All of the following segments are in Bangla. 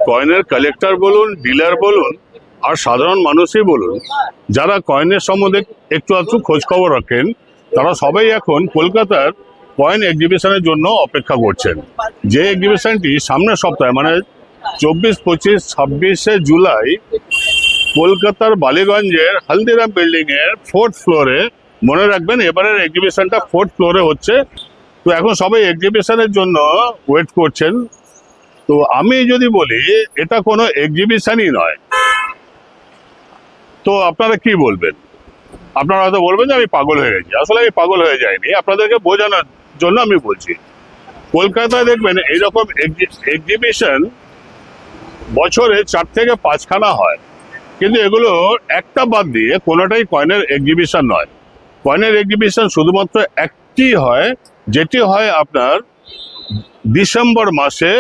কয়েনের কালেক্টর বলুন, ডিলার বলুন, আর সাধারণ মানুষই বলুন, যারা কয়েনের সম্বন্ধে একটু আধটু খোঁজ খবর রাখেন, তারা সবাই এখন কলকাতার কয়েন এক্সিবিশনের জন্য অপেক্ষা করছেন। যে এক্সিবিশনটি সামনের সপ্তাহে মানে 24, 25, 26শে জুলাই কলকাতার বালিগঞ্জের হলদিরাম বিল্ডিং এর 4th ফ্লোরে, মনে রাখবেন এবারের এক্সিবিশনটা 4th ফ্লোরে হচ্ছে। তো এখন সবাই এক্সিবিশনের জন্য ওয়েট করছেন। তো আমি যদি বলি এটা কোনো এক্সিবিশনই নয়, তো আপনারা কি বলবেন? আপনারা হয়তো বলবেন যে আমি পাগল হয়ে গেছি। আসলে আমি পাগল হয়ে যাইনি, আপনাদেরকে বোঝানোর জন্য আমি বলছি। কলকাতায় দেখবেন এইরকম এক্সিবিশন বছরে 4 থেকে 5খানা হয়, কিন্তু এগুলো একটা বাদ দিয়ে কোনোটাই কয়েনের এক্সিবিশন নয়। কয়েনের এক্সিবিশন শুধুমাত্র একটি হয়, যেটি হয় আপনার ডিসেম্বর মাসে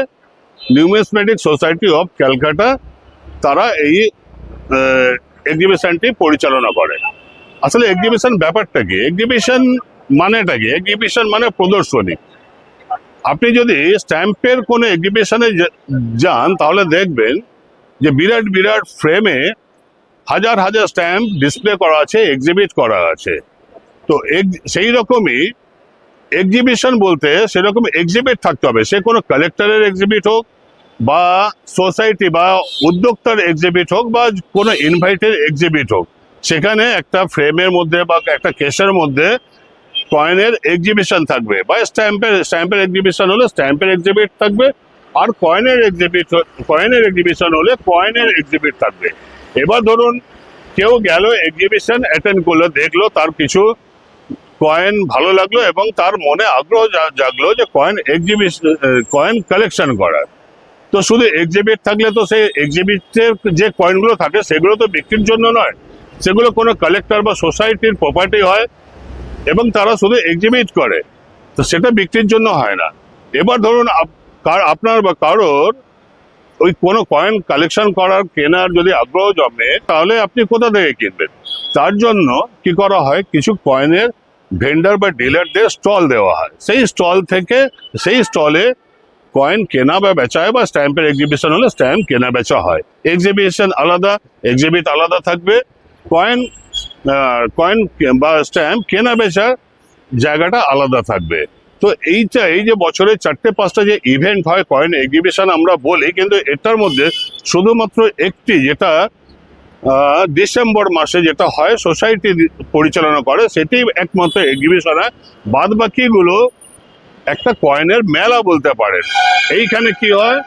নিউমিসমেটিক সোসাইটি অফ ক্যালকাটা, তারা এই এক্সিবিশনটি পরিচালনা করে। আসলে এক্সিবিশন ব্যাপারটা কি, এক্সিবিশন মানেটা কি? এক্সিবিশন মানে প্রদর্শনী। আপনি যদি স্ট্যাম্পের কোনো এক্সিবিশনে যান তাহলে দেখবেন যে বিরাট বিরাট ফ্রেমে হাজার হাজার স্ট্যাম্প ডিসপ্লে করা আছে, এক্সিবিট করা আছে। তো সেই রকমই এক্সিবিশন বলতে সেরকম এক্সিবিট থাকতে হবে। সে কোনো কালেক্টরের এক্সিবিট হোক, বা সোসাইটি বা উদ্যোক্তার এক্সিবিট হোক, বা কোনো ইনভাইটেড এক্সিবিট হোক, সেখানে একটা ফ্রেমের মধ্যে বা একটা কেসের মধ্যে কয়েনের এক্সিবিশন থাকবে, বা স্ট্যাম্পের এক্সিবিশন হলে স্ট্যাম্পের এক্সিবিট থাকবে, আর কয়েনের এক্সিবিশন হলে কয়েনের এক্সিবিট থাকবে। এবার ধরুন কেউ গেল এক্সিবিশন অ্যাটেন্ড করলো, দেখলো তার কিছু কয়েন ভালো লাগলো এবং তার মনে আগ্রহ জাগলো যে কয়েন কালেকশন করার। তো শুধু এক্সিবিট থাকলে তো সেই এক্সিবিটের যে কয়েনগুলো থাকে সেগুলো তো বিক্রির জন্য নয়, সেগুলো কোনো কালেক্টর বা সোসাইটির প্রপার্টি হয় এবং তারা শুধু এক্সিবিট করে, তো সেটা বিক্রির জন্য হয় না। এবার ধরুন আপনার বা কারোর ওই কোনো কয়েন কালেকশন করার কেনার যদি আগ্রহ জমে, তাহলে আপনি কোথা থেকে কিনবেন? তার জন্য কি করা হয়, কিছু কয়েনের ভেন্ডার বা ডিলারদের স্টল দেওয়া হয়। সেই স্টলে কয়েন কেনা বা বেচা হয়, বা স্ট্যাম্পের এক্সিবিশন হলে স্ট্যাম্প কেনা বেচা হয়। এক্সিবিশন আলাদা, এক্সিবিট আলাদা থাকবে, কয়েন বা স্ট্যাম্প কেনা বেচার জায়গাটা আলাদা থাকবে। তো এই যে বছরে 4-5টা যে ইভেন্ট হয় কয়েন এক্সিবিশন আমরা বলি, কিন্তু এটার মধ্যে শুধুমাত্র একটি, যেটা ডিসেম্বর মাসে যেটা হয় সোসাইটি পরিচালনা করে, সেটি একমাত্র এক্সিবিশন হয়। বাদ বাকিগুলো একটা কয়েনের মেলা বলতে পারেন। এইখানে কি হয়,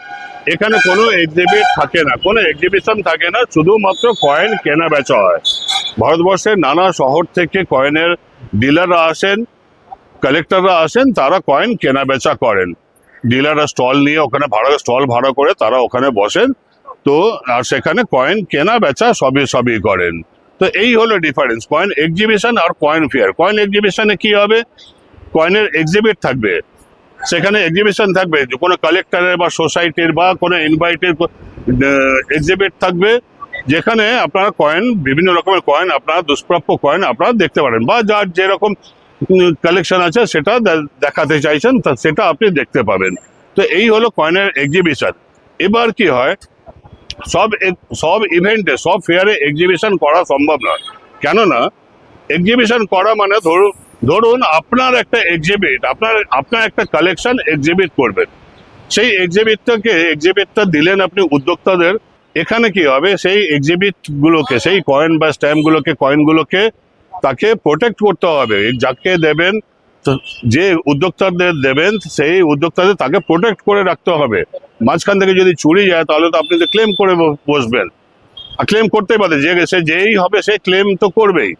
এখানে কোনো এক্সিবিট থাকে না, কোনো এক্সিবিশন থাকে না, শুধুমাত্র কয়েন কেনা বেচা হয়। ভারতবর্ষের নানা শহর থেকে কয়েনের ডিলাররা আসেন, কালেক্টররা আসেন, তারা কয়েন কেনা বেচা করেন। ডিলাররা স্টল নিয়ে ওখানে স্টল ভাড়া করে তারা ওখানে বসেন, তো আর সেখানে কয়েন কেনা বেচা সবই করেন। তো এই হলো ডিফারেন্স কয়েন এক্সিবিশন আর কয়েন ফেয়ার। কয়েন এক্সিবিশনে কি হবে, কয়েনের এক্সিবিট থাকবে, সেখানে এক্সিবিশন থাকবে, কোনো কালেক্টরের বা সোসাইটির বা কোনো ইনভাইটেড এক্সিবিট থাকবে, যেখানে আপনারা বিভিন্ন রকমের কয়েন, আপনারা দুষ্প্রাপ্য কয়েন আপনারা দেখতে পারেন, বা যার যেরকম কালেকশন আছে সেটা দেখাতে চাইছেন সেটা আপনি দেখতে পাবেন। তো এই হলো কয়েনের এক্সিবিশন। এবার কি হয়, সব ইভেন্টে, সব ফেয়ারে এক্সিবিশন করা সম্ভব নয়। কেননা এক্সিবিশন করা মানে ধরুন আপনার একটা এক্সিবিট, আপনার একটা কালেকশন এক্সিবিট করবেন, সেই এক্সিবিটটা দিলেন আপনি উদ্যোক্তাদের। এখানে কি হবে, সেই এক্সিবিটগুলোকে, সেই কয়েন বা কয়েনগুলোকে তাকে প্রোটেক্ট করতে হবে। যাকে দেবেন, যে উদ্যোক্তাদের দেবেন, সেই উদ্যোক্তাদের তাকে প্রোটেক্ট করে রাখতে হবে। মাঝখান থেকে যদি চুরি যায় তাহলে তো আপনি তো ক্লেম করে বসবেন, আর ক্লেম করতেই পারে, যেই হবে সে ক্লেম তো করবেই।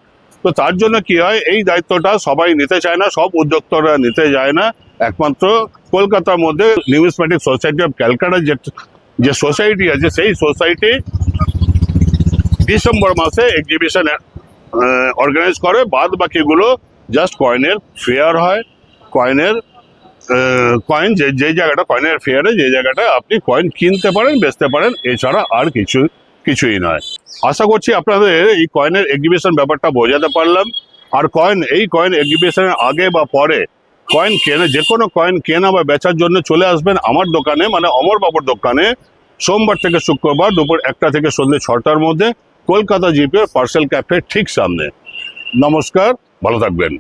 তো তার জন্য কি হয়, এই দায়িত্বটা সবাই নিতে চায় না, সব উদ্যোক্তারা নিতে যায় না। একমাত্র কলকাতার মধ্যে নিউমিসমেটিক সোসাইটি অফ ক্যালকাটা যে সোসাইটি আছে, সেই সোসাইটি ডিসেম্বর মাসে এক্সিবিশন অর্গানাইজ করে। বাদ বাকিগুলো জাস্ট কয়েনের ফেয়ার হয়। কয়েন যে জায়গাটা কয়েনের ফেয়ারে, যে জায়গাটা আপনি কয়েন কিনতে পারেন, বেচতে পারেন, এছাড়া আর কিছুই নয়। আশা করছি আপনাদের এই কয়েনের এক্সিবিশন ব্যাপারটা বোঝাতে পারলাম। আর এই কয়েন এক্সিবিশনের আগে বা পরে যে কোনো কয়েন কেনা বা বেচার জন্য চলে আসবেন আমার দোকানে, মানে অমর বাবুর দোকানে, সোমবার থেকে শুক্রবার দুপুর 1টা থেকে সন্ধ্যে 6টার মধ্যে কলকাতা জিপে পার্সেল ক্যাফে ঠিক সামনে। নমস্কার, ভালো থাকবেন।